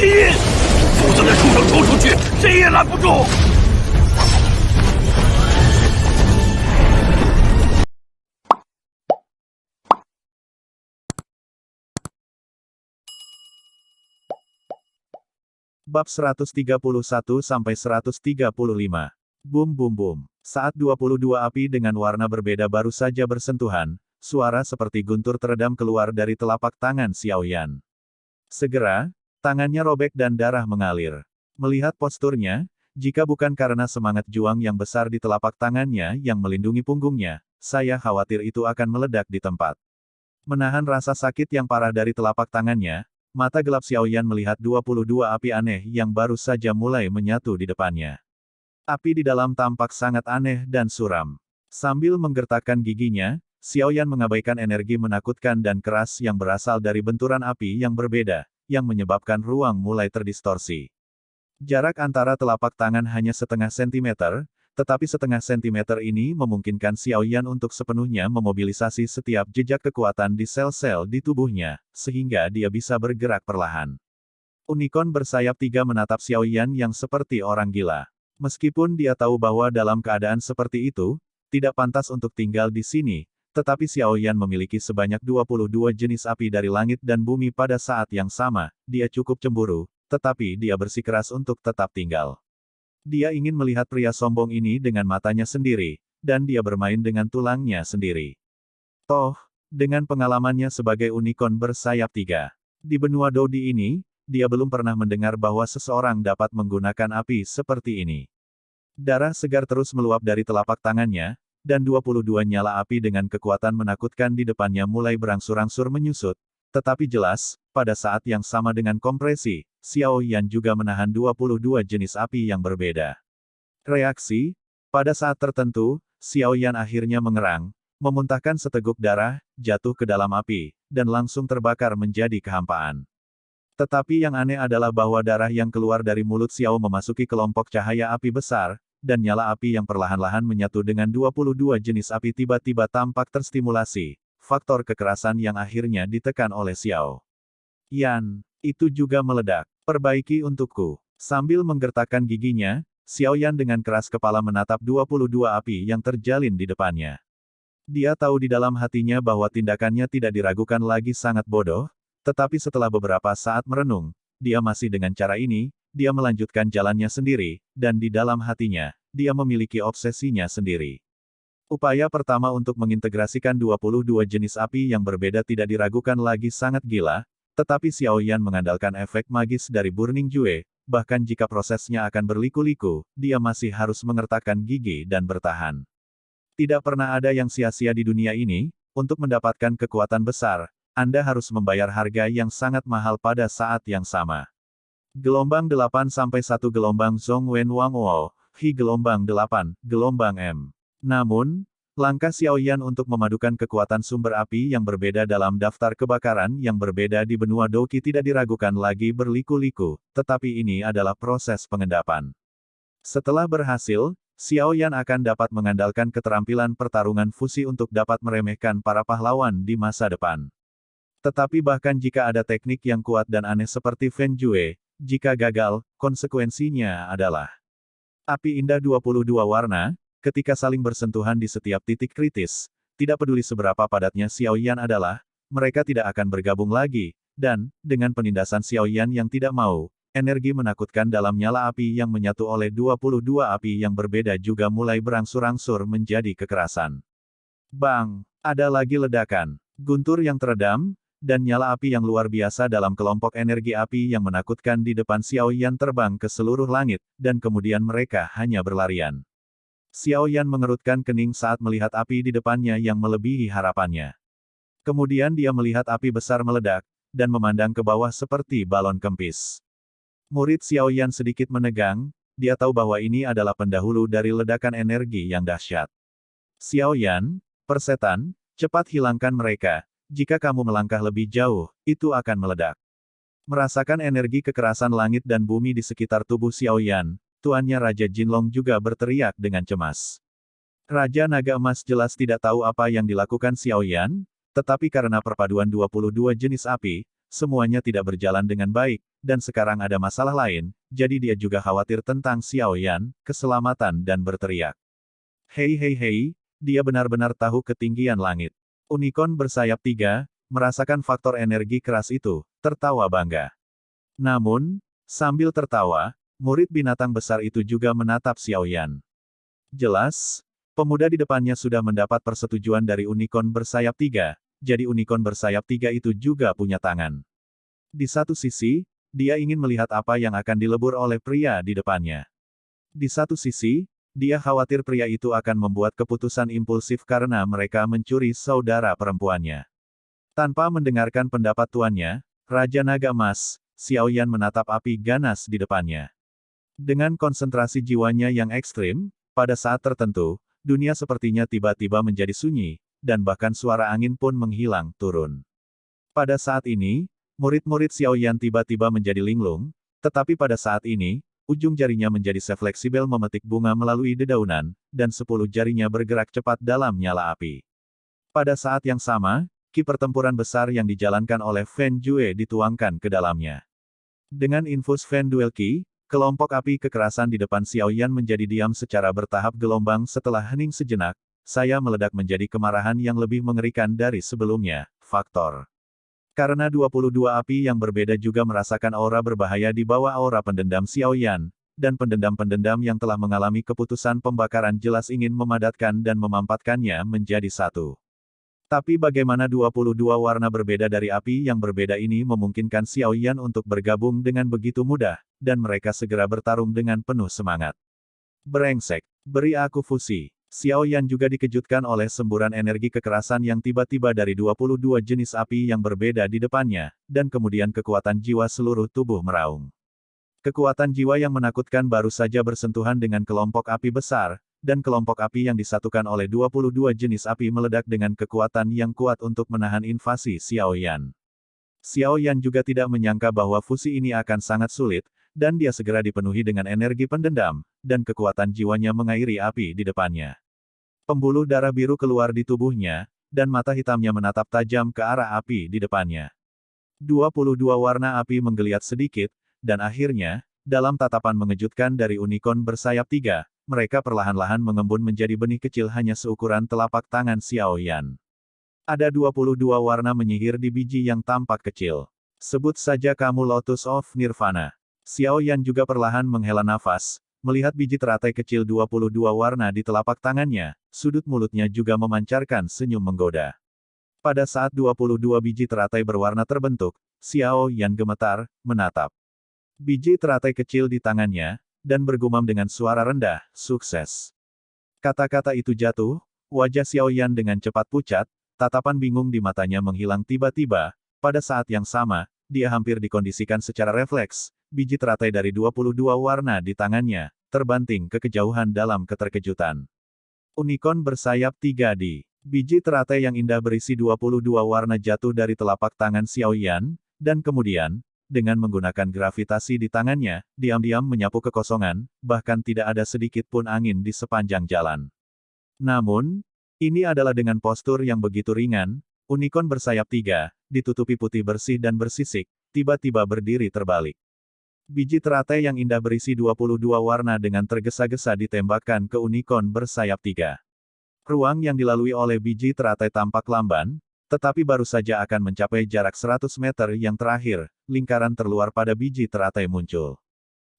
印，否则那畜生冲出去，谁也拦不住。Bab 131-135. Boom boom boom. Saat 22 api dengan warna berbeda baru saja bersentuhan, suara seperti guntur teredam keluar dari telapak tangan Xiao Yan. Segera, tangannya robek dan darah mengalir. Melihat posturnya, jika bukan karena semangat juang yang besar di telapak tangannya yang melindungi punggungnya, saya khawatir itu akan meledak di tempat. Menahan rasa sakit yang parah dari telapak tangannya, mata gelap Xiao Yan melihat 22 api aneh yang baru saja mulai menyatu di depannya. Api di dalam tampak sangat aneh dan suram. Sambil menggertakkan giginya, Xiao Yan mengabaikan energi menakutkan dan keras yang berasal dari benturan api yang berbeda, yang menyebabkan ruang mulai terdistorsi. Jarak antara telapak tangan hanya setengah sentimeter, tetapi setengah sentimeter ini memungkinkan Xiao Yan untuk sepenuhnya memobilisasi setiap jejak kekuatan di sel-sel di tubuhnya, sehingga dia bisa bergerak perlahan. Unicorn bersayap tiga menatap Xiao Yan yang seperti orang gila. Meskipun dia tahu bahwa dalam keadaan seperti itu, tidak pantas untuk tinggal di sini, tetapi Xiao Yan memiliki sebanyak 22 jenis api dari langit dan bumi pada saat yang sama, dia cukup cemburu, tetapi dia bersikeras untuk tetap tinggal. Dia ingin melihat pria sombong ini dengan matanya sendiri, dan dia bermain dengan tulangnya sendiri. Toh, dengan pengalamannya sebagai unicorn bersayap tiga, di benua Dodi ini, dia belum pernah mendengar bahwa seseorang dapat menggunakan api seperti ini. Darah segar terus meluap dari telapak tangannya, dan 22 nyala api dengan kekuatan menakutkan di depannya mulai berangsur-angsur menyusut, tetapi jelas, pada saat yang sama dengan kompresi, Xiao Yan juga menahan 22 jenis api yang berbeda. Reaksi, pada saat tertentu, Xiao Yan akhirnya mengerang, memuntahkan seteguk darah, jatuh ke dalam api, dan langsung terbakar menjadi kehampaan. Tetapi yang aneh adalah bahwa darah yang keluar dari mulut Xiao memasuki kelompok cahaya api besar, dan nyala api yang perlahan-lahan menyatu dengan 22 jenis api tiba-tiba tampak terstimulasi, faktor kekerasan yang akhirnya ditekan oleh Xiao Yan. Itu juga meledak. Perbaiki untukku. Sambil menggertakkan giginya, Xiao Yan dengan keras kepala menatap 22 api yang terjalin di depannya. Dia tahu di dalam hatinya bahwa tindakannya tidak diragukan lagi sangat bodoh, tetapi setelah beberapa saat merenung, dia masih dengan cara ini, dia melanjutkan jalannya sendiri, dan di dalam hatinya, dia memiliki obsesinya sendiri. Upaya pertama untuk mengintegrasikan 22 jenis api yang berbeda tidak diragukan lagi sangat gila, tetapi Xiao Yan mengandalkan efek magis dari Burning Jue, bahkan jika prosesnya akan berliku-liku, dia masih harus mengertakkan gigi dan bertahan. Tidak pernah ada yang sia-sia di dunia ini, untuk mendapatkan kekuatan besar, Anda harus membayar harga yang sangat mahal pada saat yang sama. Gelombang 8 sampai 1 gelombang Zhong Wen Wang Wo, Hi gelombang 8, gelombang M. Namun, langkah Xiao Yan untuk memadukan kekuatan sumber api yang berbeda dalam daftar kebakaran yang berbeda di benua Doqi tidak diragukan lagi berliku-liku, tetapi ini adalah proses pengendapan. Setelah berhasil, Xiao Yan akan dapat mengandalkan keterampilan pertarungan fusi untuk dapat meremehkan para pahlawan di masa depan. Tetapi bahkan jika ada teknik yang kuat dan aneh seperti Feng Jue, jika gagal, konsekuensinya adalah api indah 22 warna, ketika saling bersentuhan di setiap titik kritis, tidak peduli seberapa padatnya Xiao Yan adalah, mereka tidak akan bergabung lagi, dan, dengan penindasan Xiao Yan yang tidak mau, energi menakutkan dalam nyala api yang menyatu oleh 22 api yang berbeda juga mulai berangsur-angsur menjadi kekerasan. Bang! Ada lagi ledakan, guntur yang teredam, dan nyala api yang luar biasa dalam kelompok energi api yang menakutkan di depan Xiao Yan terbang ke seluruh langit, dan kemudian mereka hanya berlarian. Xiao Yan mengerutkan kening saat melihat api di depannya yang melebihi harapannya. Kemudian dia melihat api besar meledak, dan memandang ke bawah seperti balon kempis. Murid Xiao Yan sedikit menegang, dia tahu bahwa ini adalah pendahulu dari ledakan energi yang dahsyat. Xiao Yan, persetan, cepat hilangkan mereka, jika kamu melangkah lebih jauh, itu akan meledak. Merasakan energi kekerasan langit dan bumi di sekitar tubuh Xiao Yan, tuannya Raja Jinlong juga berteriak dengan cemas. Raja Naga Emas jelas tidak tahu apa yang dilakukan Xiao Yan, tetapi karena perpaduan 22 jenis api, semuanya tidak berjalan dengan baik, dan sekarang ada masalah lain, jadi dia juga khawatir tentang Xiao Yan, keselamatan dan berteriak. Hei hei hei, dia benar-benar tahu ketinggian langit. Unicorn bersayap 3, merasakan faktor energi keras itu, tertawa bangga. Namun, sambil tertawa, murid binatang besar itu juga menatap Xiao Yan. Jelas, pemuda di depannya sudah mendapat persetujuan dari unicorn bersayap 3, jadi unicorn bersayap 3 itu juga punya tangan. Di satu sisi, dia ingin melihat apa yang akan dilebur oleh pria di depannya. Di satu sisi, dia khawatir pria itu akan membuat keputusan impulsif karena mereka mencuri saudara perempuannya. Tanpa mendengarkan pendapat tuannya, Raja Naga Emas, Xiao Yan menatap api ganas di depannya. Dengan konsentrasi jiwanya yang ekstrim, pada saat tertentu, dunia sepertinya tiba-tiba menjadi sunyi, dan bahkan suara angin pun menghilang turun. Pada saat ini, murid-murid Xiao Yan tiba-tiba menjadi linglung, tetapi pada saat ini, ujung jarinya menjadi sefleksibel memetik bunga melalui dedaunan, dan 10 jarinya bergerak cepat dalam nyala api. Pada saat yang sama, ki pertempuran besar yang dijalankan oleh Fen Jue dituangkan ke dalamnya. Dengan infus Fen Duel Qi, kelompok api kekerasan di depan Xiao Yan menjadi diam secara bertahap gelombang setelah hening sejenak, saya meledak menjadi kemarahan yang lebih mengerikan dari sebelumnya, faktor. Karena 22 api yang berbeda juga merasakan aura berbahaya di bawah aura pendendam Xiao Yan, dan pendendam-pendendam yang telah mengalami keputusan pembakaran jelas ingin memadatkan dan memampatkannya menjadi satu. Tapi bagaimana 22 warna berbeda dari api yang berbeda ini memungkinkan Xiao Yan untuk bergabung dengan begitu mudah, dan mereka segera bertarung dengan penuh semangat. Brengsek, beri aku fusi. Xiao Yan juga dikejutkan oleh semburan energi kekerasan yang tiba-tiba dari 22 jenis api yang berbeda di depannya, dan kemudian kekuatan jiwa seluruh tubuh meraung. Kekuatan jiwa yang menakutkan baru saja bersentuhan dengan kelompok api besar, dan kelompok api yang disatukan oleh 22 jenis api meledak dengan kekuatan yang kuat untuk menahan invasi Xiao Yan. Xiao Yan juga tidak menyangka bahwa fusi ini akan sangat sulit, dan dia segera dipenuhi dengan energi pendendam, dan kekuatan jiwanya mengairi api di depannya. Pembuluh darah biru keluar di tubuhnya, dan mata hitamnya menatap tajam ke arah api di depannya. 22 warna api menggeliat sedikit, dan akhirnya, dalam tatapan mengejutkan dari unicorn bersayap 3, mereka perlahan-lahan mengembun menjadi benih kecil hanya seukuran telapak tangan Xiao Yan. Ada 22 warna menyihir di biji yang tampak kecil. Sebut saja kamu Lotus of Nirvana. Xiao Yan juga perlahan menghela nafas, melihat biji teratai kecil 22 warna di telapak tangannya, sudut mulutnya juga memancarkan senyum menggoda. Pada saat 22 biji teratai berwarna terbentuk, Xiao Yan gemetar, menatap biji teratai kecil di tangannya, dan bergumam dengan suara rendah, sukses. Kata-kata itu jatuh, wajah Xiao Yan dengan cepat pucat, tatapan bingung di matanya menghilang tiba-tiba, pada saat yang sama, dia hampir dikondisikan secara refleks, biji teratai dari 22 warna di tangannya, terbanting ke kejauhan dalam keterkejutan. Unicorn bersayap 3D. Biji teratai yang indah berisi 22 warna jatuh dari telapak tangan Xiao Yan, dan kemudian, dengan menggunakan gravitasi di tangannya, diam-diam menyapu kekosongan, bahkan tidak ada sedikit pun angin di sepanjang jalan. Namun, ini adalah dengan postur yang begitu ringan, unicorn bersayap 3, ditutupi putih bersih dan bersisik, tiba-tiba berdiri terbalik. Biji teratai yang indah berisi 22 warna dengan tergesa-gesa ditembakkan ke unicorn bersayap 3. Ruang yang dilalui oleh biji teratai tampak lamban, tetapi baru saja akan mencapai jarak 100 meter yang terakhir, lingkaran terluar pada biji teratai muncul.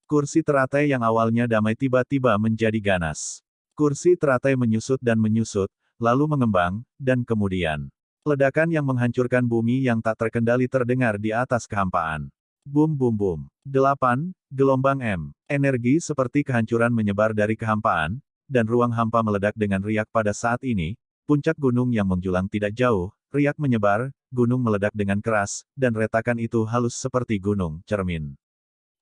Kursi teratai yang awalnya damai tiba-tiba menjadi ganas. Kursi teratai menyusut dan menyusut, lalu mengembang, dan kemudian ledakan yang menghancurkan bumi yang tak terkendali terdengar di atas kehampaan. Bum bum bum. 8. Gelombang M. Energi seperti kehancuran menyebar dari kehampaan, dan ruang hampa meledak dengan riak pada saat ini, puncak gunung yang menjulang tidak jauh, riak menyebar, gunung meledak dengan keras, dan retakan itu halus seperti gunung cermin.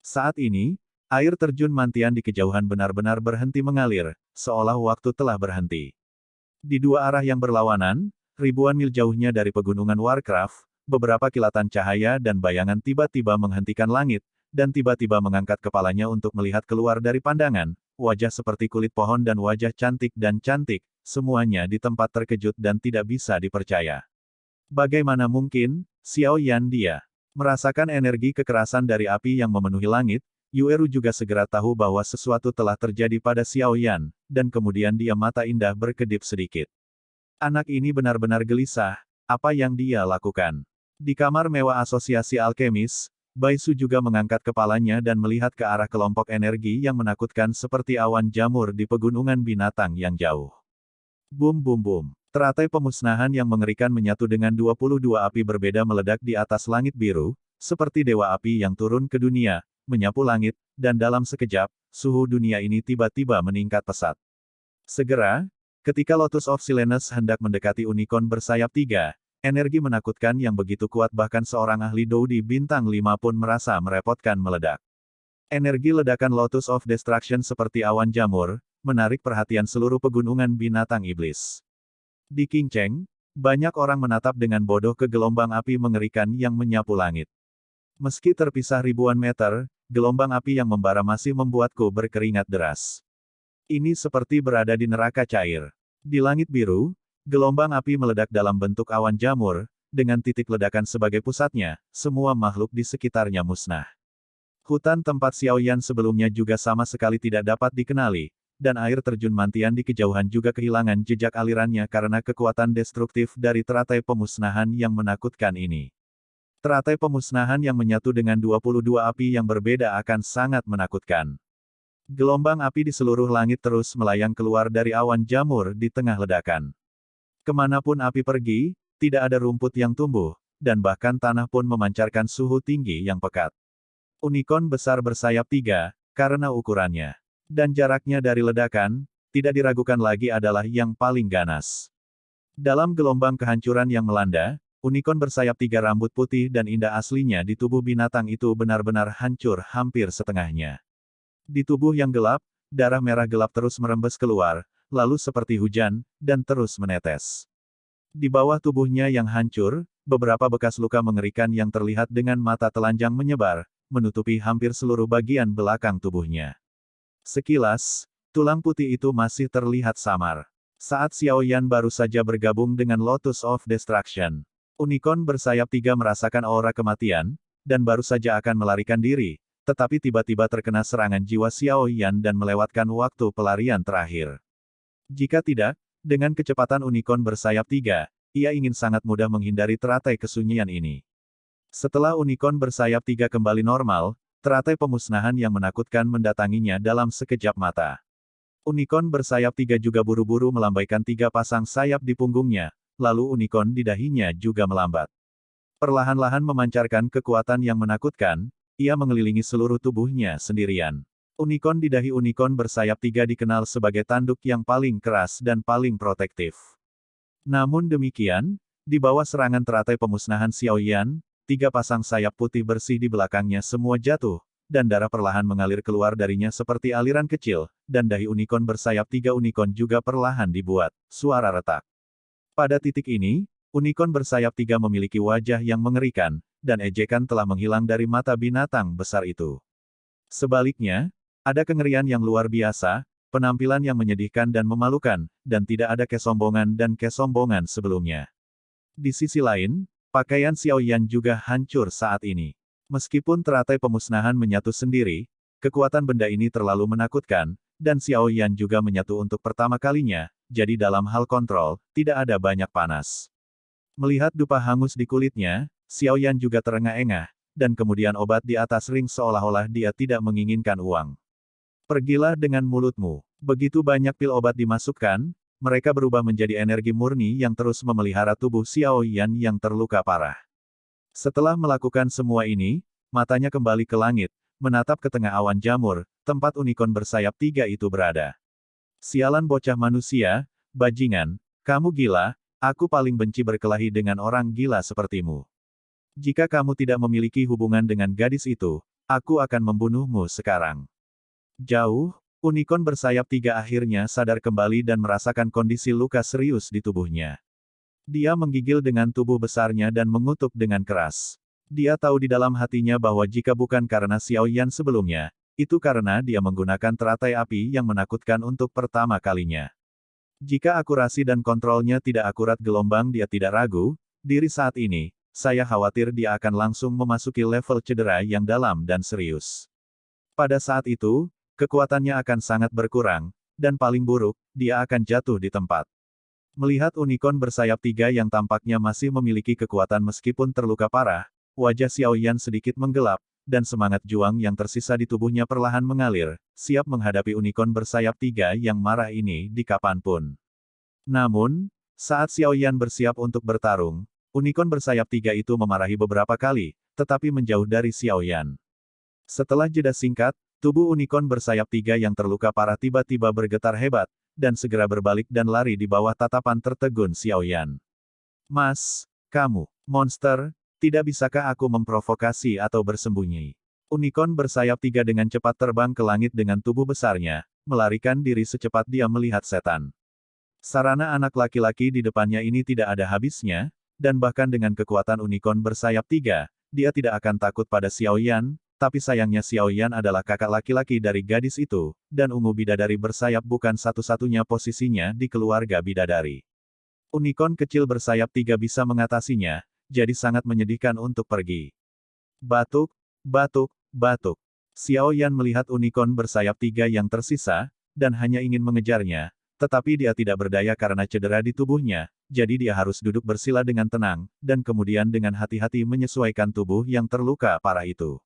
Saat ini, air terjun Mantian di kejauhan benar-benar berhenti mengalir, seolah waktu telah berhenti. Di dua arah yang berlawanan, ribuan mil jauhnya dari pegunungan Warcraft, beberapa kilatan cahaya dan bayangan tiba-tiba menghentikan langit, dan tiba-tiba mengangkat kepalanya untuk melihat keluar dari pandangan, wajah seperti kulit pohon dan wajah cantik, semuanya di tempat terkejut dan tidak bisa dipercaya. Bagaimana mungkin, Xiao Yan dia? Merasakan energi kekerasan dari api yang memenuhi langit, Yueru juga segera tahu bahwa sesuatu telah terjadi pada Xiao Yan, dan kemudian dia mata indah berkedip sedikit. Anak ini benar-benar gelisah, apa yang dia lakukan? Di kamar mewah Asosiasi Alkemis, Baisu juga mengangkat kepalanya dan melihat ke arah kelompok energi yang menakutkan seperti awan jamur di pegunungan binatang yang jauh. Bum bum bum. Teratai pemusnahan yang mengerikan menyatu dengan 22 api berbeda meledak di atas langit biru, seperti dewa api yang turun ke dunia, menyapu langit, dan dalam sekejap, suhu dunia ini tiba-tiba meningkat pesat. Segera, ketika Lotus of Silenus hendak mendekati unicorn bersayap 3, energi menakutkan yang begitu kuat bahkan seorang ahli Doudi bintang 5 pun merasa merepotkan meledak. Energi ledakan Lotus of Destruction seperti awan jamur, menarik perhatian seluruh pegunungan binatang iblis. Di Qingcheng, banyak orang menatap dengan bodoh ke gelombang api mengerikan yang menyapu langit. Meski terpisah ribuan meter, gelombang api yang membara masih membuatku berkeringat deras. Ini seperti berada di neraka cair. Di langit biru, gelombang api meledak dalam bentuk awan jamur, dengan titik ledakan sebagai pusatnya, semua makhluk di sekitarnya musnah. Hutan tempat Xiao Yan sebelumnya juga sama sekali tidak dapat dikenali, dan air terjun Mantian di kejauhan juga kehilangan jejak alirannya karena kekuatan destruktif dari teratai pemusnahan yang menakutkan ini. Teratai pemusnahan yang menyatu dengan 22 api yang berbeda akan sangat menakutkan. Gelombang api di seluruh langit terus melayang keluar dari awan jamur di tengah ledakan. Kemanapun api pergi, tidak ada rumput yang tumbuh, dan bahkan tanah pun memancarkan suhu tinggi yang pekat. Unicorn besar bersayap 3, karena ukurannya dan jaraknya dari ledakan, tidak diragukan lagi adalah yang paling ganas. Dalam gelombang kehancuran yang melanda, unicorn bersayap 3 rambut putih dan indah aslinya di tubuh binatang itu benar-benar hancur hampir setengahnya. Di tubuh yang gelap, darah merah gelap terus merembes keluar, lalu seperti hujan, dan terus menetes. Di bawah tubuhnya yang hancur, beberapa bekas luka mengerikan yang terlihat dengan mata telanjang menyebar, menutupi hampir seluruh bagian belakang tubuhnya. Sekilas, tulang putih itu masih terlihat samar. Saat Xiao Yan baru saja bergabung dengan Lotus of Destruction, unicorn bersayap 3 merasakan aura kematian, dan baru saja akan melarikan diri, tetapi tiba-tiba terkena serangan jiwa Xiao Yan dan melewatkan waktu pelarian terakhir. Jika tidak, dengan kecepatan unicorn bersayap 3, ia ingin sangat mudah menghindari teratai kesunyian ini. Setelah unicorn bersayap 3 kembali normal, teratai pemusnahan yang menakutkan mendatanginya dalam sekejap mata. Unicorn bersayap 3 juga buru-buru melambaikan 3 pasang sayap di punggungnya, lalu unicorn di dahinya juga melambat. Perlahan-lahan memancarkan kekuatan yang menakutkan, ia mengelilingi seluruh tubuhnya sendirian. Unicorn di dahi unicorn bersayap 3 dikenal sebagai tanduk yang paling keras dan paling protektif. Namun demikian, di bawah serangan teratai pemusnahan Xiao Yan, 3 pasang sayap putih bersih di belakangnya semua jatuh, dan darah perlahan mengalir keluar darinya seperti aliran kecil, dan dahi unicorn bersayap 3 unicorn juga perlahan dibuat suara retak. Pada titik ini, unicorn bersayap 3 memiliki wajah yang mengerikan, dan ejekan telah menghilang dari mata binatang besar itu. Sebaliknya, ada kengerian yang luar biasa, penampilan yang menyedihkan dan memalukan, dan tidak ada kesombongan sebelumnya. Di sisi lain, pakaian Xiao Yan juga hancur saat ini. Meskipun teratai pemusnahan menyatu sendiri, kekuatan benda ini terlalu menakutkan, dan Xiao Yan juga menyatu untuk pertama kalinya, jadi dalam hal kontrol, tidak ada banyak panas. Melihat dupa hangus di kulitnya, Xiao Yan juga terengah-engah, dan kemudian obat di atas ring seolah-olah dia tidak menginginkan uang. Pergilah dengan mulutmu. Begitu banyak pil obat dimasukkan, mereka berubah menjadi energi murni yang terus memelihara tubuh Xiao Yan yang terluka parah. Setelah melakukan semua ini, matanya kembali ke langit, menatap ke tengah awan jamur, tempat unicorn bersayap 3 itu berada. Sialan bocah manusia, bajingan, kamu gila, aku paling benci berkelahi dengan orang gila sepertimu. Jika kamu tidak memiliki hubungan dengan gadis itu, aku akan membunuhmu sekarang. Jauh, unicorn bersayap 3 akhirnya sadar kembali dan merasakan kondisi luka serius di tubuhnya. Dia menggigil dengan tubuh besarnya dan mengutuk dengan keras. Dia tahu di dalam hatinya bahwa jika bukan karena Xiao Yan sebelumnya, itu karena dia menggunakan teratai api yang menakutkan untuk pertama kalinya. Jika akurasi dan kontrolnya tidak akurat gelombang dia tidak ragu, diri saat ini, saya khawatir dia akan langsung memasuki level cedera yang dalam dan serius. Pada saat itu, kekuatannya akan sangat berkurang, dan paling buruk, dia akan jatuh di tempat. Melihat unicorn bersayap 3 yang tampaknya masih memiliki kekuatan meskipun terluka parah, wajah Xiao Yan sedikit menggelap, dan semangat juang yang tersisa di tubuhnya perlahan mengalir, siap menghadapi unicorn bersayap 3 yang marah ini di kapanpun. Namun, saat Xiao Yan bersiap untuk bertarung, unicorn bersayap 3 itu memarahi beberapa kali, tetapi menjauh dari Xiao Yan. Setelah jeda singkat, tubuh unicorn bersayap 3 yang terluka parah tiba-tiba bergetar hebat, dan segera berbalik dan lari di bawah tatapan tertegun Xiao Yan. Mas, kamu, monster, tidak bisakah aku memprovokasi atau bersembunyi? Unicorn bersayap 3 dengan cepat terbang ke langit dengan tubuh besarnya, melarikan diri secepat dia melihat setan. Sarana anak laki-laki di depannya ini tidak ada habisnya, dan bahkan dengan kekuatan unicorn bersayap 3, dia tidak akan takut pada Xiao Yan, tapi sayangnya Xiao Yan adalah kakak laki-laki dari gadis itu, dan ungu bidadari bersayap bukan satu-satunya posisinya di keluarga bidadari. Unicorn kecil bersayap 3 bisa mengatasinya, jadi sangat menyedihkan untuk pergi. Batuk, batuk, batuk. Xiao Yan melihat unicorn bersayap 3 yang tersisa, dan hanya ingin mengejarnya, tetapi dia tidak berdaya karena cedera di tubuhnya, jadi dia harus duduk bersila dengan tenang, dan kemudian dengan hati-hati menyesuaikan tubuh yang terluka parah itu.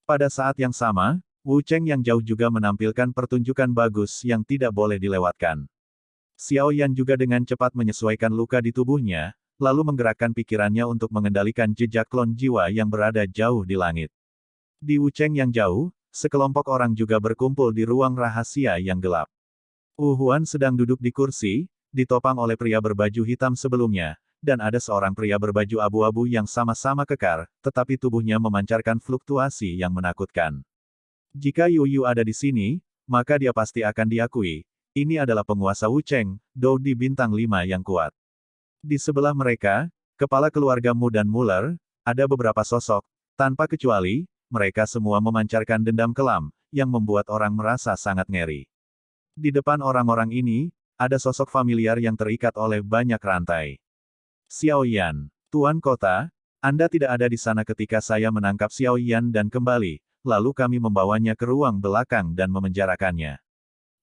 Pada saat yang sama, Wu Cheng yang jauh juga menampilkan pertunjukan bagus yang tidak boleh dilewatkan. Xiao Yan juga dengan cepat menyesuaikan luka di tubuhnya, lalu menggerakkan pikirannya untuk mengendalikan jejak klon jiwa yang berada jauh di langit. Di Wu Cheng yang jauh, sekelompok orang juga berkumpul di ruang rahasia yang gelap. Wu Huan sedang duduk di kursi, ditopang oleh pria berbaju hitam sebelumnya, dan ada seorang pria berbaju abu-abu yang sama-sama kekar, tetapi tubuhnya memancarkan fluktuasi yang menakutkan. Jika Yu Yu ada di sini, maka dia pasti akan diakui. Ini adalah penguasa Wu Cheng, Dou di bintang 5 yang kuat. Di sebelah mereka, kepala keluarga Mu dan Muller, ada beberapa sosok, tanpa kecuali, mereka semua memancarkan dendam kelam, yang membuat orang merasa sangat ngeri. Di depan orang-orang ini, ada sosok familiar yang terikat oleh banyak rantai. Xiao Yan, Tuan Kota, Anda tidak ada di sana ketika saya menangkap Xiao Yan dan kembali, lalu kami membawanya ke ruang belakang dan memenjarakannya.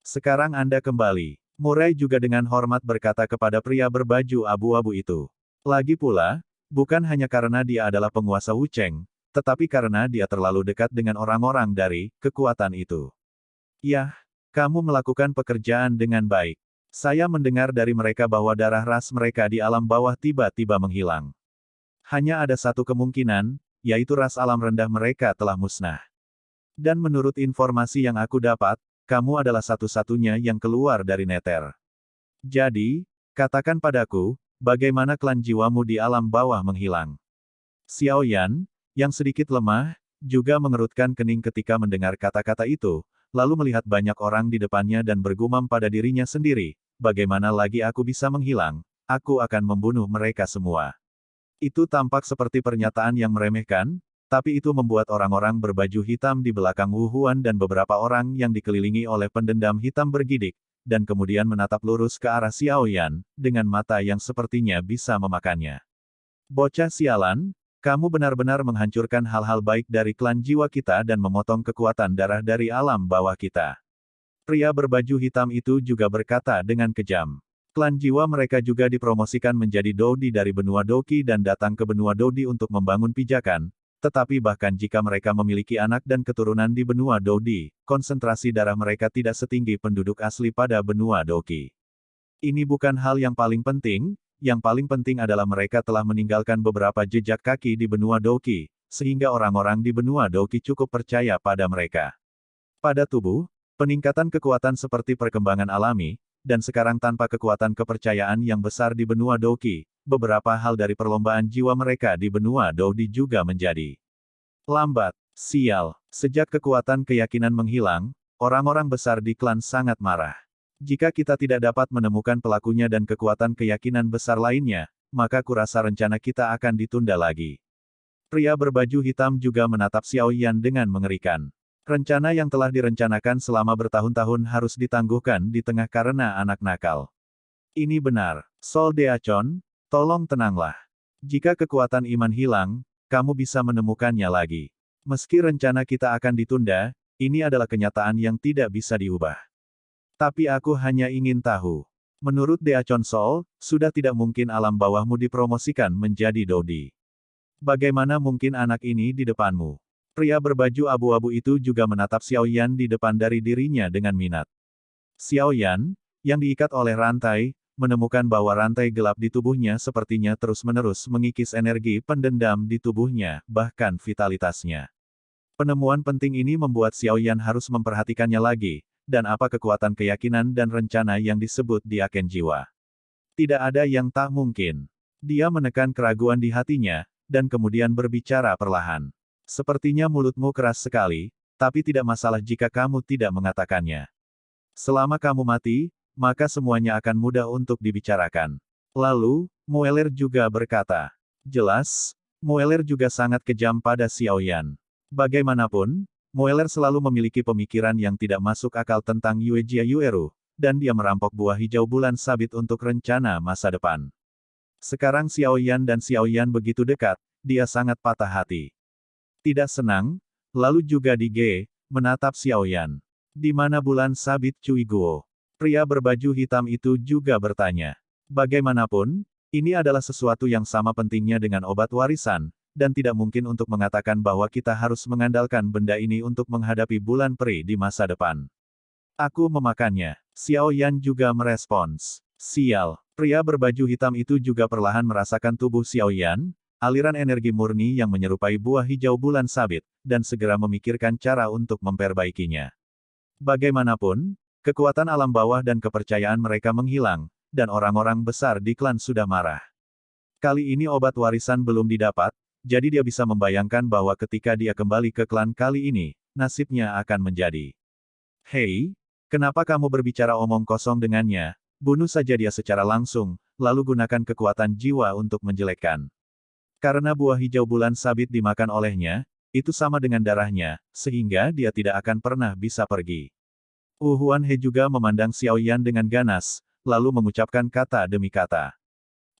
Sekarang Anda kembali. Murray juga dengan hormat berkata kepada pria berbaju abu-abu itu. Lagi pula, bukan hanya karena dia adalah penguasa Wu Cheng, tetapi karena dia terlalu dekat dengan orang-orang dari kekuatan itu. Yah, kamu melakukan pekerjaan dengan baik. Saya mendengar dari mereka bahwa darah ras mereka di alam bawah tiba-tiba menghilang. Hanya ada satu kemungkinan, yaitu ras alam rendah mereka telah musnah. Dan menurut informasi yang aku dapat, kamu adalah satu-satunya yang keluar dari Nether. Jadi, katakan padaku, bagaimana klan jiwamu di alam bawah menghilang? Xiao Yan, yang sedikit lemah, juga mengerutkan kening ketika mendengar kata-kata itu, lalu melihat banyak orang di depannya dan bergumam pada dirinya sendiri, bagaimana lagi aku bisa menghilang, aku akan membunuh mereka semua. Itu tampak seperti pernyataan yang meremehkan, tapi itu membuat orang-orang berbaju hitam di belakang Wu Huan dan beberapa orang yang dikelilingi oleh pendendam hitam bergidik, dan kemudian menatap lurus ke arah Xiao Yan, dengan mata yang sepertinya bisa memakannya. Bocah sialan, kamu benar-benar menghancurkan hal-hal baik dari klan jiwa kita dan memotong kekuatan darah dari alam bawah kita. Pria berbaju hitam itu juga berkata dengan kejam. Klan jiwa mereka juga dipromosikan menjadi Dodi dari benua Doki dan datang ke benua Dodi untuk membangun pijakan. Tetapi bahkan jika mereka memiliki anak dan keturunan di benua Dodi, konsentrasi darah mereka tidak setinggi penduduk asli pada benua Doki. Ini bukan hal yang paling penting, yang paling penting adalah mereka telah meninggalkan beberapa jejak kaki di benua Doki, sehingga orang-orang di benua Doki cukup percaya pada mereka. Pada tubuh, peningkatan kekuatan seperti perkembangan alami, dan sekarang tanpa kekuatan kepercayaan yang besar di benua Doki, beberapa hal dari perlombaan jiwa mereka di benua Dodi juga menjadi lambat. Sial, sejak kekuatan keyakinan menghilang, orang-orang besar di klan sangat marah. Jika kita tidak dapat menemukan pelakunya dan kekuatan keyakinan besar lainnya, maka kurasa rencana kita akan ditunda lagi. Pria berbaju hitam juga menatap Xiao Yan dengan mengerikan. Rencana yang telah direncanakan selama bertahun-tahun harus ditangguhkan di tengah karena anak nakal. Ini benar, Sol Deachon. Tolong tenanglah. Jika kekuatan iman hilang, kamu bisa menemukannya lagi. Meski rencana kita akan ditunda, ini adalah kenyataan yang tidak bisa diubah. Tapi aku hanya ingin tahu. Menurut Dea Chonsol, sudah tidak mungkin alam bawahmu dipromosikan menjadi Dodi. Bagaimana mungkin anak ini di depanmu? Pria berbaju abu-abu itu juga menatap Xiao Yan di depan dari dirinya dengan minat. Xiao Yan, yang diikat oleh rantai, menemukan bahwa rantai gelap di tubuhnya sepertinya terus-menerus mengikis energi pendendam di tubuhnya, bahkan vitalitasnya. Penemuan penting ini membuat Xiao Yan harus memperhatikannya lagi, dan apa kekuatan keyakinan dan rencana yang disebut di aken jiwa. Tidak ada yang tak mungkin. Dia menekan keraguan di hatinya, dan kemudian berbicara perlahan. Sepertinya mulutmu keras sekali, tapi tidak masalah jika kamu tidak mengatakannya. Selama kamu mati, maka semuanya akan mudah untuk dibicarakan. Lalu, Mueller juga berkata. Jelas, Mueller juga sangat kejam pada Xiao Yan. Bagaimanapun, Mueller selalu memiliki pemikiran yang tidak masuk akal tentang Yue Jia Yueru, dan dia merampok buah hijau bulan sabit untuk rencana masa depan. Sekarang Xiao Yan dan Xiao Yan begitu dekat, dia sangat patah hati. Tidak senang, lalu juga di G, menatap Xiao Yan. Di mana bulan sabit Cui Guo? Pria berbaju hitam itu juga bertanya. Bagaimanapun, ini adalah sesuatu yang sama pentingnya dengan obat warisan, dan tidak mungkin untuk mengatakan bahwa kita harus mengandalkan benda ini untuk menghadapi bulan peri di masa depan. Aku memakannya. Xiao Yan juga merespons. Sial. Pria berbaju hitam itu juga perlahan merasakan tubuh Xiao Yan, aliran energi murni yang menyerupai buah hijau bulan sabit, dan segera memikirkan cara untuk memperbaikinya. Bagaimanapun, kekuatan alam bawah dan kepercayaan mereka menghilang, dan orang-orang besar di klan sudah marah. Kali ini obat warisan belum didapat, jadi dia bisa membayangkan bahwa ketika dia kembali ke klan kali ini, nasibnya akan menjadi. Hei, kenapa kamu berbicara omong kosong dengannya? Bunuh saja dia secara langsung, lalu gunakan kekuatan jiwa untuk menjelekkan. Karena buah hijau bulan sabit dimakan olehnya, itu sama dengan darahnya, sehingga dia tidak akan pernah bisa pergi. Huan He juga memandang Xiao Yan dengan ganas, lalu mengucapkan kata demi kata.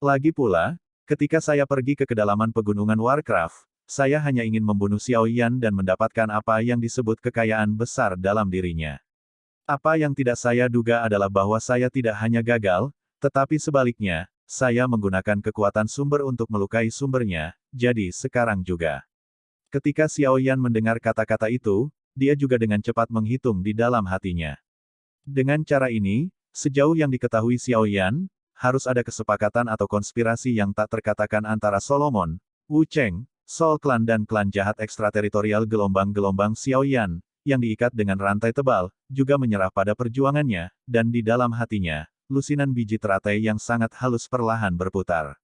Lagi pula, ketika saya pergi ke kedalaman pegunungan Warcraft, saya hanya ingin membunuh Xiao Yan dan mendapatkan apa yang disebut kekayaan besar dalam dirinya. Apa yang tidak saya duga adalah bahwa saya tidak hanya gagal, tetapi sebaliknya, saya menggunakan kekuatan sumber untuk melukai sumbernya, jadi sekarang juga. Ketika Xiao Yan mendengar kata-kata itu, dia juga dengan cepat menghitung di dalam hatinya. Dengan cara ini, sejauh yang diketahui Xiao Yan, harus ada kesepakatan atau konspirasi yang tak terkatakan antara Solomon, Wu Cheng, Soul Clan dan klan jahat ekstrateritorial gelombang-gelombang Xiao Yan, yang diikat dengan rantai tebal, juga menyerah pada perjuangannya, dan di dalam hatinya, lusinan biji teratai yang sangat halus perlahan berputar.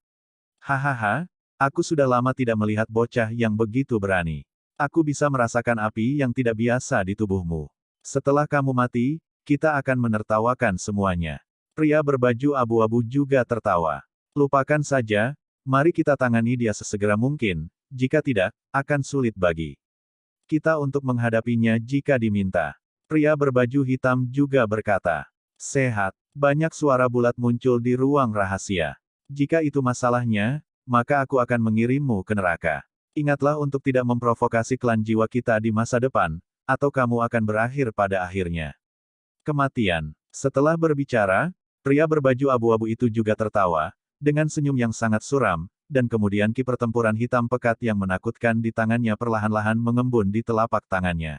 Hahaha, aku sudah lama tidak melihat bocah yang begitu berani. Aku bisa merasakan api yang tidak biasa di tubuhmu. Setelah kamu mati, kita akan menertawakan semuanya. Pria berbaju abu-abu juga tertawa. Lupakan saja, mari kita tangani dia sesegera mungkin, jika tidak, akan sulit bagi kita untuk menghadapinya jika diminta. Pria berbaju hitam juga berkata. Sehat, banyak suara bulat muncul di ruang rahasia. Jika itu masalahnya, maka aku akan mengirimmu ke neraka. Ingatlah untuk tidak memprovokasi klan jiwa kita di masa depan, atau kamu akan berakhir pada akhirnya. Kematian. Setelah berbicara, pria berbaju abu-abu itu juga tertawa, dengan senyum yang sangat suram, dan kemudian ki pertempuran hitam pekat yang menakutkan di tangannya perlahan-lahan mengembun di telapak tangannya.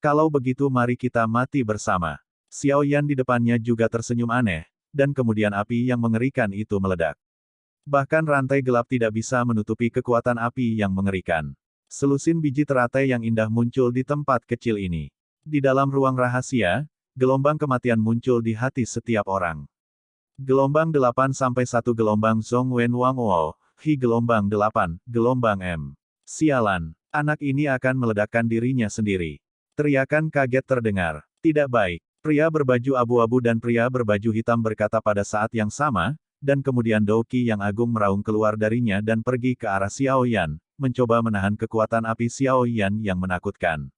Kalau begitu mari kita mati bersama. Xiao Yan di depannya juga tersenyum aneh, dan kemudian api yang mengerikan itu meledak. Bahkan rantai gelap tidak bisa menutupi kekuatan api yang mengerikan. Selusin biji teratai yang indah muncul di tempat kecil ini. Di dalam ruang rahasia, gelombang kematian muncul di hati setiap orang. Gelombang 8 sampai 1 gelombang Zhong Wen Wang Wo, Hi gelombang 8, gelombang M. Sialan, anak ini akan meledakkan dirinya sendiri. Teriakan kaget terdengar. Tidak baik. Pria berbaju abu-abu dan pria berbaju hitam berkata pada saat yang sama, dan kemudian Douqi yang agung meraung keluar darinya dan pergi ke arah Xiao Yan, mencoba menahan kekuatan api Xiao Yan yang menakutkan.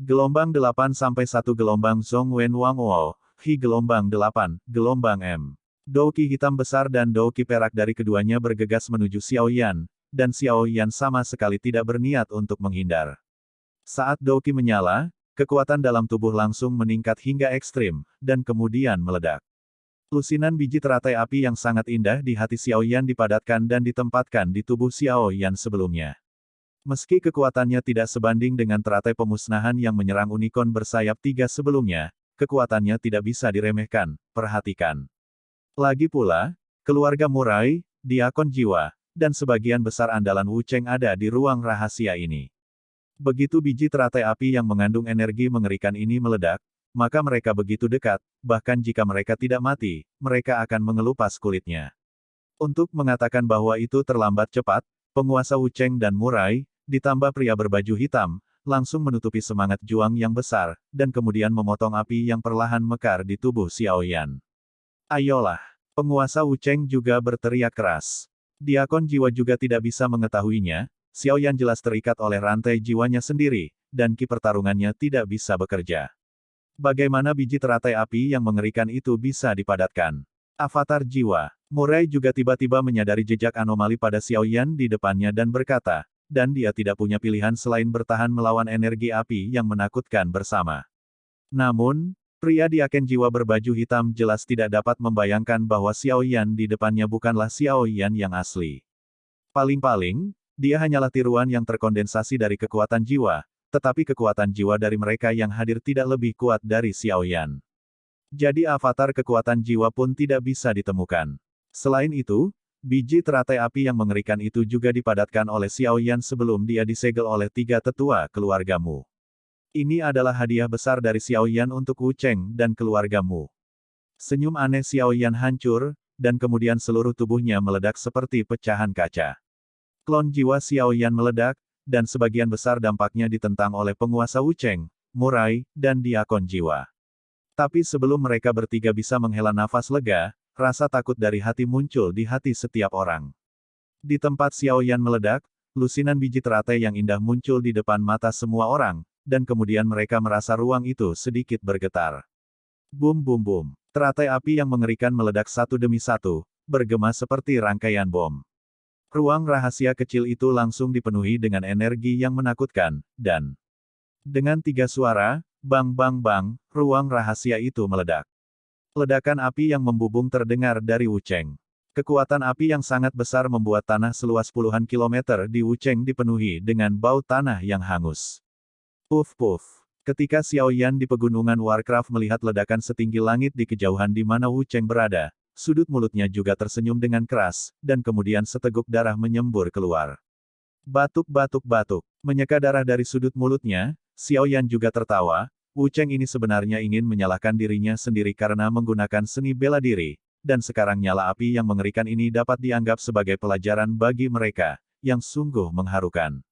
Gelombang 8 sampai 1 gelombang Zhong Wen Wang Wo, Hi gelombang 8, gelombang M. Douki hitam besar dan douki perak dari keduanya bergegas menuju Xiao Yan, dan Xiao Yan sama sekali tidak berniat untuk menghindar. Saat douki menyala, kekuatan dalam tubuh langsung meningkat hingga ekstrim, dan kemudian meledak. Lusinan biji teratai api yang sangat indah di hati Xiao Yan dipadatkan dan ditempatkan di tubuh Xiao Yan sebelumnya. Meski kekuatannya tidak sebanding dengan teratai pemusnahan yang menyerang unicorn bersayap 3 sebelumnya, kekuatannya tidak bisa diremehkan, perhatikan. Lagi pula, keluarga Murai, Diakon Jiwa, dan sebagian besar andalan Wu Cheng ada di ruang rahasia ini. Begitu biji teratai api yang mengandung energi mengerikan ini meledak, maka mereka begitu dekat, bahkan jika mereka tidak mati, mereka akan mengelupas kulitnya. Untuk mengatakan bahwa itu terlambat cepat, penguasa Wu Cheng dan Murai, ditambah pria berbaju hitam, langsung menutupi semangat juang yang besar, dan kemudian memotong api yang perlahan mekar di tubuh Xiao Yan. Ayolah! Penguasa Wu Cheng juga berteriak keras. Diakon Jiwa juga tidak bisa mengetahuinya, Xiao Yan jelas terikat oleh rantai jiwanya sendiri, dan ki pertarungannya tidak bisa bekerja. Bagaimana biji teratai api yang mengerikan itu bisa dipadatkan? Avatar jiwa. Murai juga tiba-tiba menyadari jejak anomali pada Xiao Yan di depannya dan berkata, dan dia tidak punya pilihan selain bertahan melawan energi api yang menakutkan bersama. Namun, pria di aken jiwa berbaju hitam jelas tidak dapat membayangkan bahwa Xiao Yan di depannya bukanlah Xiao Yan yang asli. Paling-paling, dia hanyalah tiruan yang terkondensasi dari kekuatan jiwa, tetapi kekuatan jiwa dari mereka yang hadir tidak lebih kuat dari Xiao Yan. Jadi avatar kekuatan jiwa pun tidak bisa ditemukan. Selain itu, biji teratai api yang mengerikan itu juga dipadatkan oleh Xiao Yan sebelum dia disegel oleh 3 tetua keluargamu. Ini adalah hadiah besar dari Xiao Yan untuk Wu Cheng dan keluargamu. Senyum aneh Xiao Yan hancur, dan kemudian seluruh tubuhnya meledak seperti pecahan kaca. Klon jiwa Xiao Yan meledak, dan sebagian besar dampaknya ditentang oleh penguasa Wu Cheng, Murai, dan Diakon Jiwa. Tapi sebelum mereka bertiga bisa menghela nafas lega, rasa takut dari hati muncul di hati setiap orang. Di tempat Xiao Yan meledak, lusinan biji teratai yang indah muncul di depan mata semua orang, dan kemudian mereka merasa ruang itu sedikit bergetar. Bum bum bum. Teratai api yang mengerikan meledak satu demi satu, bergema seperti rangkaian bom. Ruang rahasia kecil itu langsung dipenuhi dengan energi yang menakutkan, dan dengan 3 suara, bang bang bang, ruang rahasia itu meledak. Ledakan api yang membubung terdengar dari Wu Cheng. Kekuatan api yang sangat besar membuat tanah seluas puluhan kilometer di Wu Cheng dipenuhi dengan bau tanah yang hangus. Puff puff. Ketika Xiao Yan di pegunungan Warcraft melihat ledakan setinggi langit di kejauhan di mana Wu Cheng berada, sudut mulutnya juga tersenyum dengan keras, dan kemudian seteguk darah menyembur keluar. Batuk batuk batuk. Menyeka darah dari sudut mulutnya, Xiao Yan juga tertawa. Wu Cheng ini sebenarnya ingin menyalahkan dirinya sendiri karena menggunakan seni bela diri, dan sekarang nyala api yang mengerikan ini dapat dianggap sebagai pelajaran bagi mereka, yang sungguh mengharukan.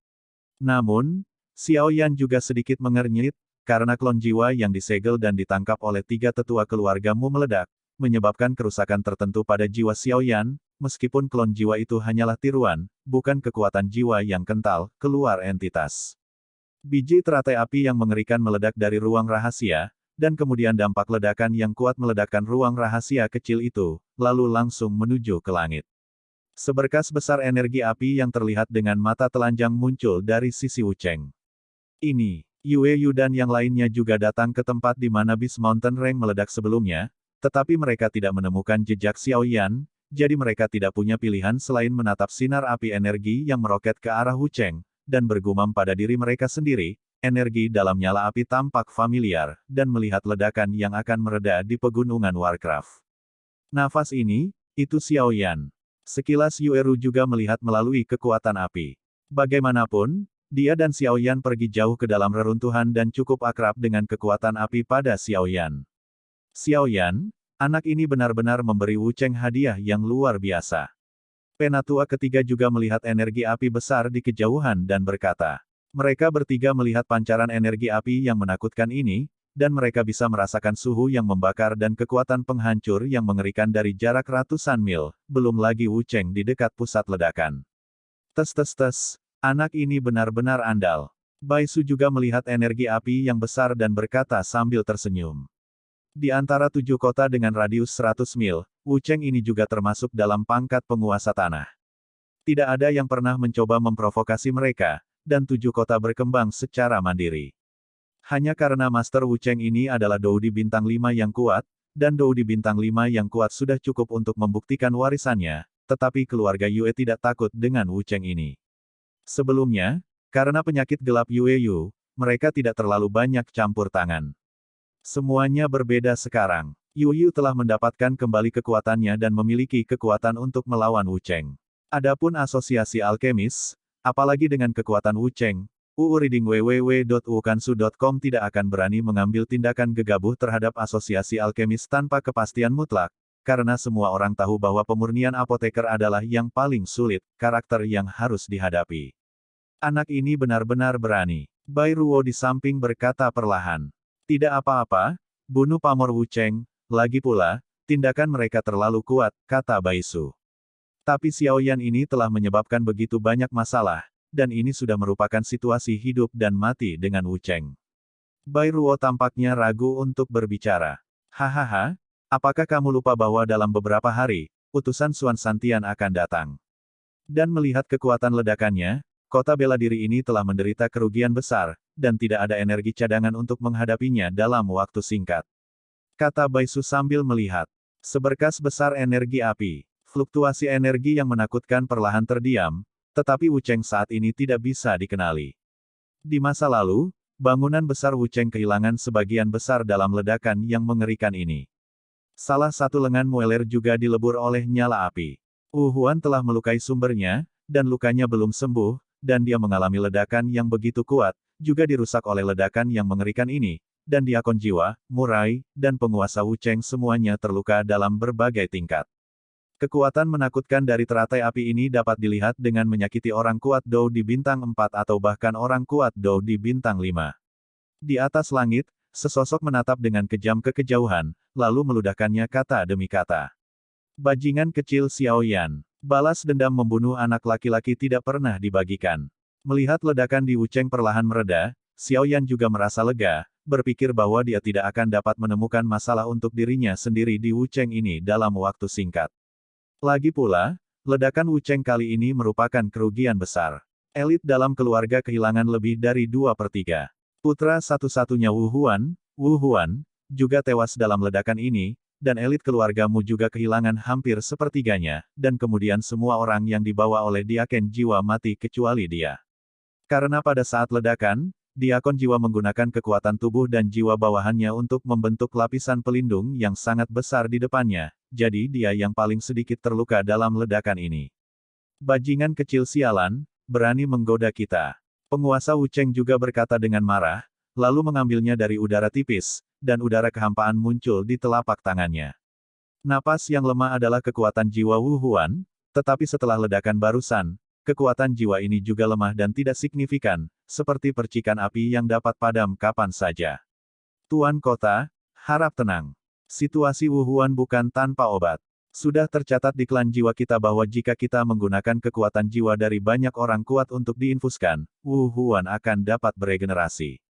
Namun, Xiao Yan juga sedikit mengernyit, karena klon jiwa yang disegel dan ditangkap oleh 3 tetua keluargamu meledak, menyebabkan kerusakan tertentu pada jiwa Xiao Yan, meskipun klon jiwa itu hanyalah tiruan, bukan kekuatan jiwa yang kental, keluar entitas. Biji teratai api yang mengerikan meledak dari ruang rahasia, dan kemudian dampak ledakan yang kuat meledakkan ruang rahasia kecil itu, lalu langsung menuju ke langit. Seberkas besar energi api yang terlihat dengan mata telanjang muncul dari sisi Wu Cheng. Ini, Yue Yu dan yang lainnya juga datang ke tempat di mana Beast Mountain Range meledak sebelumnya, tetapi mereka tidak menemukan jejak Xiao Yan, jadi mereka tidak punya pilihan selain menatap sinar api energi yang meroket ke arah Wu Cheng, dan bergumam pada diri mereka sendiri, energi dalam nyala api tampak familiar, dan melihat ledakan yang akan mereda di pegunungan Warcraft. Nafas ini, itu Xiao Yan. Sekilas Yueru juga melihat melalui kekuatan api. Bagaimanapun, dia dan Xiao Yan pergi jauh ke dalam reruntuhan dan cukup akrab dengan kekuatan api pada Xiao Yan. Xiao Yan, anak ini benar-benar memberi Wu Cheng hadiah yang luar biasa. Penatua ketiga juga melihat energi api besar di kejauhan dan berkata, mereka bertiga melihat pancaran energi api yang menakutkan ini, dan mereka bisa merasakan suhu yang membakar dan kekuatan penghancur yang mengerikan dari jarak ratusan mil, belum lagi Wu Cheng di dekat pusat ledakan. Tes tes tes. Anak ini benar-benar andal. Bai Su juga melihat energi api yang besar dan berkata sambil tersenyum. Di antara 7 kota dengan radius 100 mil, Wucheng ini juga termasuk dalam pangkat penguasa tanah. Tidak ada yang pernah mencoba memprovokasi mereka, dan 7 kota berkembang secara mandiri. Hanya karena Master Wucheng ini adalah Doudi Bintang 5 yang kuat, dan Doudi Bintang 5 yang kuat sudah cukup untuk membuktikan warisannya, tetapi keluarga Yue tidak takut dengan Wucheng ini. Sebelumnya, karena penyakit gelap Yue Yu, mereka tidak terlalu banyak campur tangan. Semuanya berbeda sekarang. Yu Yu telah mendapatkan kembali kekuatannya dan memiliki kekuatan untuk melawan Wucheng. Adapun asosiasi alkemis, apalagi dengan kekuatan Wucheng, Reading www.wukansu.com tidak akan berani mengambil tindakan gegabah terhadap asosiasi alkemis tanpa kepastian mutlak, karena semua orang tahu bahwa pemurnian apoteker adalah yang paling sulit, karakter yang harus dihadapi. Anak ini benar-benar berani. Bai Ruo di samping berkata perlahan. Tidak apa-apa, bunuh pamor Wucheng, lagi pula, tindakan mereka terlalu kuat, kata Bai Su. Tapi Xiaoyan ini telah menyebabkan begitu banyak masalah, dan ini sudah merupakan situasi hidup dan mati dengan Wucheng. Bai Ruo tampaknya ragu untuk berbicara. Hahaha, apakah kamu lupa bahwa dalam beberapa hari, utusan Xuan Santian akan datang? Dan melihat kekuatan ledakannya, kota bela diri ini telah menderita kerugian besar, dan tidak ada energi cadangan untuk menghadapinya dalam waktu singkat. Kata Bai Su sambil melihat. Seberkas besar energi api. Fluktuasi energi yang menakutkan perlahan terdiam, tetapi Wucheng saat ini tidak bisa dikenali. Di masa lalu, bangunan besar Wucheng kehilangan sebagian besar dalam ledakan yang mengerikan ini. Salah satu lengan Mueller juga dilebur oleh nyala api. Huan telah melukai sumbernya, dan lukanya belum sembuh, dan dia mengalami ledakan yang begitu kuat, juga dirusak oleh ledakan yang mengerikan ini, dan diakon jiwa, murai, dan penguasa Wucheng semuanya terluka dalam berbagai tingkat. Kekuatan menakutkan dari teratai api ini dapat dilihat dengan menyakiti orang kuat Dou di bintang 4 atau bahkan orang kuat Dou di bintang 5. Di atas langit, sesosok menatap dengan kejam ke kejauhan, lalu meludahkannya kata demi kata. Bajingan kecil Xiaoyan. Balas dendam membunuh anak laki-laki tidak pernah dibagikan. Melihat ledakan di Wucheng perlahan mereda, Xiaoyan juga merasa lega, berpikir bahwa dia tidak akan dapat menemukan masalah untuk dirinya sendiri di Wucheng ini dalam waktu singkat. Lagi pula, ledakan Wucheng kali ini merupakan kerugian besar. Elit dalam keluarga kehilangan lebih dari 2/3. Putra satu-satunya Wu Huan, juga tewas dalam ledakan ini, dan elit keluargamu juga kehilangan hampir sepertiganya, dan kemudian semua orang yang dibawa oleh Diaken Jiwa mati kecuali dia. Karena pada saat ledakan, Diakon Jiwa menggunakan kekuatan tubuh dan jiwa bawahannya untuk membentuk lapisan pelindung yang sangat besar di depannya, jadi dia yang paling sedikit terluka dalam ledakan ini. Bajingan kecil sialan, berani menggoda kita. Penguasa Wucheng juga berkata dengan marah, lalu mengambilnya dari udara tipis, dan udara kehampaan muncul di telapak tangannya. Napas yang lemah adalah kekuatan jiwa Wu Huan, tetapi setelah ledakan barusan, kekuatan jiwa ini juga lemah dan tidak signifikan, seperti percikan api yang dapat padam kapan saja. Tuan Kota, harap tenang. Situasi Wu Huan bukan tanpa obat. Sudah tercatat di klan jiwa kita bahwa jika kita menggunakan kekuatan jiwa dari banyak orang kuat untuk diinfuskan, Wu Huan akan dapat beregenerasi.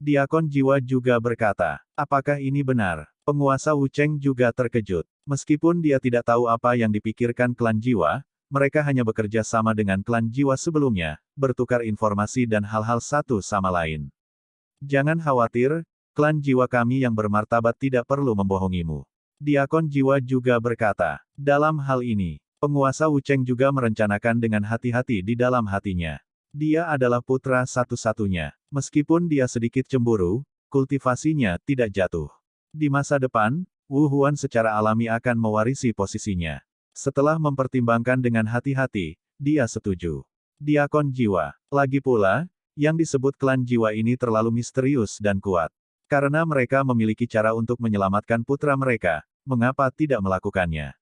Diakon jiwa juga berkata, apakah ini benar? Penguasa Wucheng juga terkejut. Meskipun dia tidak tahu apa yang dipikirkan klan jiwa, mereka hanya bekerja sama dengan klan jiwa sebelumnya, bertukar informasi dan hal-hal satu sama lain. Jangan khawatir, klan jiwa kami yang bermartabat tidak perlu membohongimu. Diakon jiwa juga berkata, dalam hal ini, penguasa Wucheng juga merencanakan dengan hati-hati di dalam hatinya. Dia adalah putra satu-satunya. Meskipun dia sedikit cemburu, kultivasinya tidak jatuh. Di masa depan, Wu Huan secara alami akan mewarisi posisinya. Setelah mempertimbangkan dengan hati-hati, dia setuju. Diakon jiwa. Lagi pula, yang disebut klan jiwa ini terlalu misterius dan kuat. Karena mereka memiliki cara untuk menyelamatkan putra mereka, mengapa tidak melakukannya?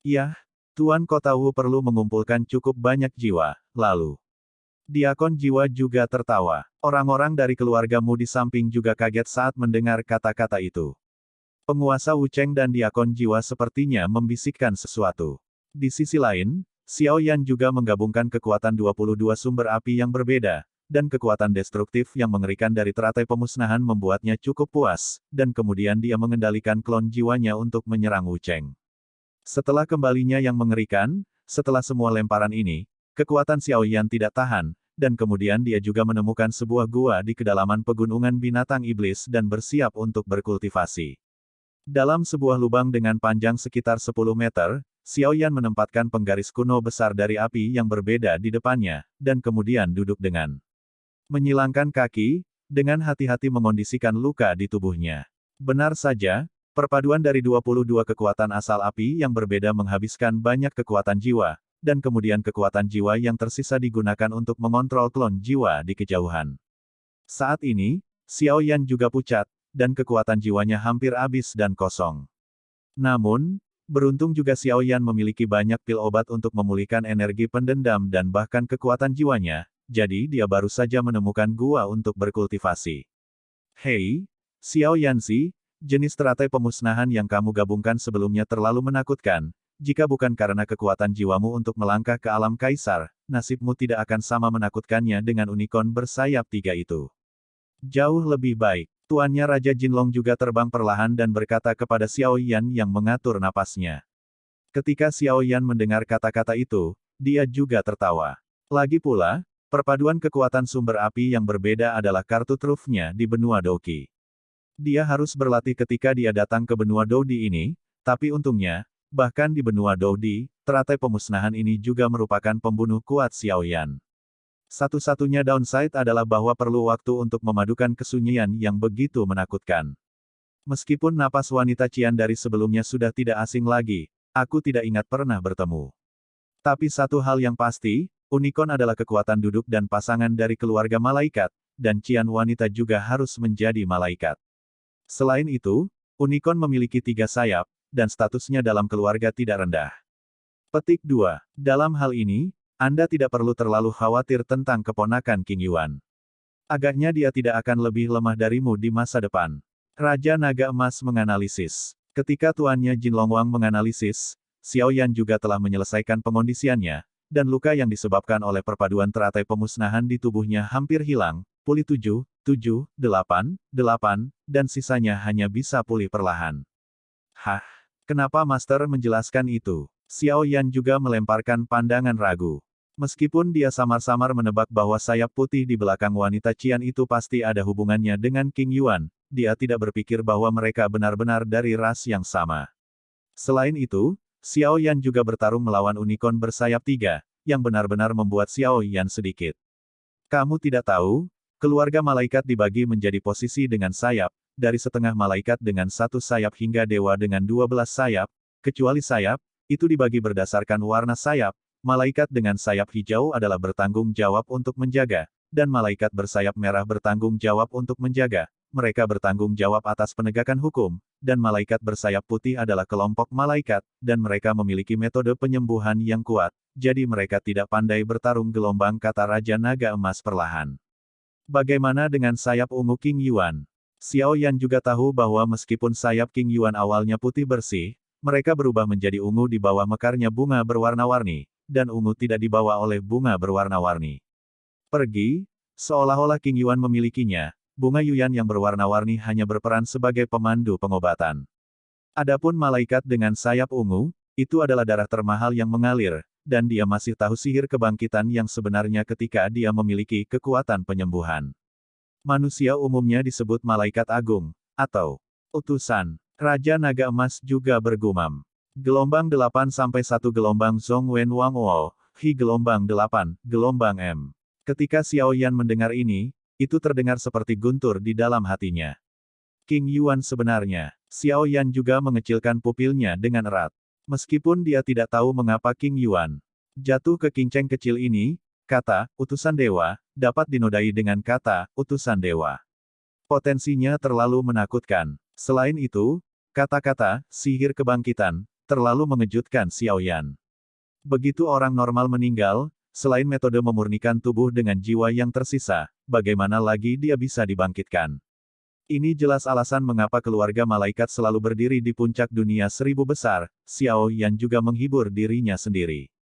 Yah, Tuan Kota Wu perlu mengumpulkan cukup banyak jiwa, lalu. Diakon jiwa juga tertawa. Orang-orang dari keluargamu di samping juga kaget saat mendengar kata-kata itu. Penguasa Wucheng dan Diakon jiwa sepertinya membisikkan sesuatu. Di sisi lain, Xiaoyan juga menggabungkan kekuatan 22 sumber api yang berbeda, dan kekuatan destruktif yang mengerikan dari teratai pemusnahan membuatnya cukup puas, dan kemudian dia mengendalikan klon jiwanya untuk menyerang Wu Cheng. Setelah kembalinya yang mengerikan, setelah semua lemparan ini, kekuatan Xiao Yan tidak tahan, dan kemudian dia juga menemukan sebuah gua di kedalaman pegunungan binatang iblis dan bersiap untuk berkultivasi. Dalam sebuah lubang dengan panjang sekitar 10 meter, Xiao Yan menempatkan penggaris kuno besar dari api yang berbeda di depannya, dan kemudian duduk dengan menyilangkan kaki, dengan hati-hati mengondisikan luka di tubuhnya. Benar saja, perpaduan dari 22 kekuatan asal api yang berbeda menghabiskan banyak kekuatan jiwa, dan kemudian kekuatan jiwa yang tersisa digunakan untuk mengontrol klon jiwa di kejauhan. Saat ini, Xiao Yan juga pucat, dan kekuatan jiwanya hampir habis dan kosong. Namun, beruntung juga Xiao Yan memiliki banyak pil obat untuk memulihkan energi pendendam dan bahkan kekuatan jiwanya, jadi dia baru saja menemukan gua untuk berkultivasi. Hei, Xiao Yanzi, jenis teratai pemusnahan yang kamu gabungkan sebelumnya terlalu menakutkan. Jika bukan karena kekuatan jiwamu untuk melangkah ke alam kaisar, nasibmu tidak akan sama menakutkannya dengan unicorn bersayap 3 itu. Jauh lebih baik. Tuannya Raja Jinlong juga terbang perlahan dan berkata kepada Xiao Yan yang mengatur napasnya. Ketika Xiao Yan mendengar kata-kata itu, dia juga tertawa. Lagi pula, perpaduan kekuatan sumber api yang berbeda adalah kartu trufnya di benua Douqi. Dia harus berlatih ketika dia datang ke benua Doudi ini, tapi untungnya, bahkan di benua Doudi, teratai pemusnahan ini juga merupakan pembunuh kuat Xiao Yan. Satu-satunya downside adalah bahwa perlu waktu untuk memadukan kesunyian yang begitu menakutkan. Meskipun napas wanita Qian dari sebelumnya sudah tidak asing lagi, aku tidak ingat pernah bertemu. Tapi satu hal yang pasti, unicorn adalah kekuatan duduk dan pasangan dari keluarga malaikat, dan Qian wanita juga harus menjadi malaikat. Selain itu, unicorn memiliki 3 sayap, dan statusnya dalam keluarga tidak rendah. Petik 2. Dalam hal ini, Anda tidak perlu terlalu khawatir tentang keponakan King Yuan. Agaknya dia tidak akan lebih lemah darimu di masa depan. Raja Naga Emas menganalisis. Ketika tuannya Jin Longwang menganalisis, Xiao Yan juga telah menyelesaikan pengondisiannya, dan luka yang disebabkan oleh perpaduan teratai pemusnahan di tubuhnya hampir hilang, pulih 7, 8, dan sisanya hanya bisa pulih perlahan. Hah? Kenapa Master menjelaskan itu? Xiao Yan juga melemparkan pandangan ragu. Meskipun dia samar-samar menebak bahwa sayap putih di belakang wanita Qian itu pasti ada hubungannya dengan King Yuan, dia tidak berpikir bahwa mereka benar-benar dari ras yang sama. Selain itu, Xiao Yan juga bertarung melawan unicorn bersayap 3, yang benar-benar membuat Xiao Yan sedikit. Kamu tidak tahu, keluarga malaikat dibagi menjadi posisi dengan sayap, dari setengah malaikat dengan 1 sayap hingga dewa dengan 12 sayap, kecuali sayap, itu dibagi berdasarkan warna sayap. Malaikat dengan sayap hijau adalah bertanggung jawab untuk menjaga, dan malaikat bersayap merah bertanggung jawab untuk menjaga. Mereka bertanggung jawab atas penegakan hukum, dan malaikat bersayap putih adalah kelompok malaikat, dan mereka memiliki metode penyembuhan yang kuat, jadi mereka tidak pandai bertarung gelombang, kata Raja Naga Emas perlahan. Bagaimana dengan sayap ungu King Yuan? Xiao Yan juga tahu bahwa meskipun sayap King Yuan awalnya putih bersih, mereka berubah menjadi ungu di bawah mekarnya bunga berwarna-warni, dan ungu tidak dibawa oleh bunga berwarna-warni. Pergi, seolah-olah King Yuan memilikinya, bunga Yuan yang berwarna-warni hanya berperan sebagai pemandu pengobatan. Adapun malaikat dengan sayap ungu, itu adalah darah termahal yang mengalir, dan dia masih tahu sihir kebangkitan yang sebenarnya ketika dia memiliki kekuatan penyembuhan. Manusia umumnya disebut malaikat agung, atau utusan. Raja Naga Emas juga bergumam. Gelombang 8 sampai 1 gelombang Zhong Wen Wang Wo, Hi gelombang 8, gelombang M. Ketika Xiao Yan mendengar ini, itu terdengar seperti guntur di dalam hatinya. King Yuan sebenarnya. Xiao Yan juga mengecilkan pupilnya dengan erat. Meskipun dia tidak tahu mengapa King Yuan jatuh ke kinceng kecil ini, kata, utusan dewa, dapat dinodai dengan kata, utusan dewa. Potensinya terlalu menakutkan. Selain itu, kata-kata, sihir kebangkitan, terlalu mengejutkan Xiao Yan. Begitu orang normal meninggal, selain metode memurnikan tubuh dengan jiwa yang tersisa, bagaimana lagi dia bisa dibangkitkan? Ini jelas alasan mengapa keluarga malaikat selalu berdiri di puncak dunia 1000 besar, Xiao Yan juga menghibur dirinya sendiri.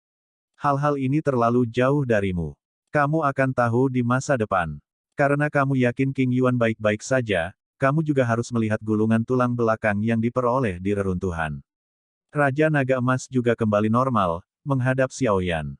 Hal-hal ini terlalu jauh darimu. Kamu akan tahu di masa depan. Karena kamu yakin King Yuan baik-baik saja, kamu juga harus melihat gulungan tulang belakang yang diperoleh di reruntuhan. Raja Naga Emas juga kembali normal, menghadap Xiaoyan.